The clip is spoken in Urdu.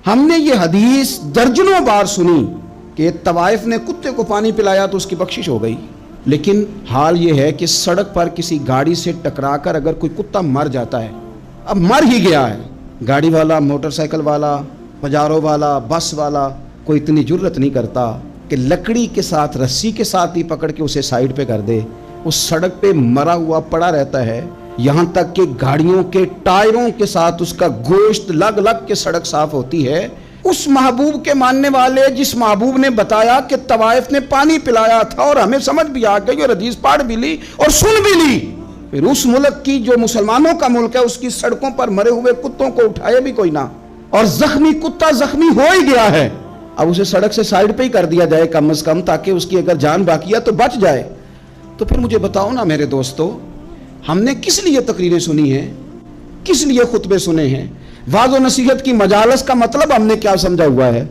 ہم نے یہ حدیث درجنوں بار سنی کہ طوائف نے کتے کو پانی پلایا تو اس کی بخشش ہو گئی، لیکن حال یہ ہے کہ سڑک پر کسی گاڑی سے ٹکرا کر اگر کوئی کتا مر جاتا ہے، اب مر ہی گیا ہے، گاڑی والا، موٹر سائیکل والا، پجارو والا، بس والا کوئی اتنی جرت نہیں کرتا کہ لکڑی کے ساتھ، رسی کے ساتھ ہی پکڑ کے اسے سائیڈ پہ کر دے۔ اس سڑک پہ مرا ہوا پڑا رہتا ہے، یہاں تک کہ گاڑیوں کے ٹائروں کے ساتھ اس کا گوشت لگ لگ کے سڑک صاف ہوتی ہے۔ اس محبوب کے ماننے والے جس محبوب نے بتایا کہ طوائف نے پانی پلایا تھا اور ہمیں سمجھ بھی آ گئی اور حدیث پڑھ بھی لی اور سن بھی لی، پھر اس ملک کی جو مسلمانوں کا ملک ہے اس کی سڑکوں پر مرے ہوئے کتوں کو اٹھائے بھی کوئی نہ، اور زخمی کتا زخمی ہو ہی گیا ہے، اب اسے سڑک سے سائیڈ پہ ہی کر دیا جائے کم از کم، تاکہ اس کی اگر جان باقی ہے تو بچ جائے۔ تو پھر مجھے بتاؤ نا میرے دوستو، ہم نے کس لیے تقریریں سنی ہیں، کس لیے خطبے سنے ہیں؟ واعظ و نصیحت کی مجالس کا مطلب ہم نے کیا سمجھا ہوا ہے؟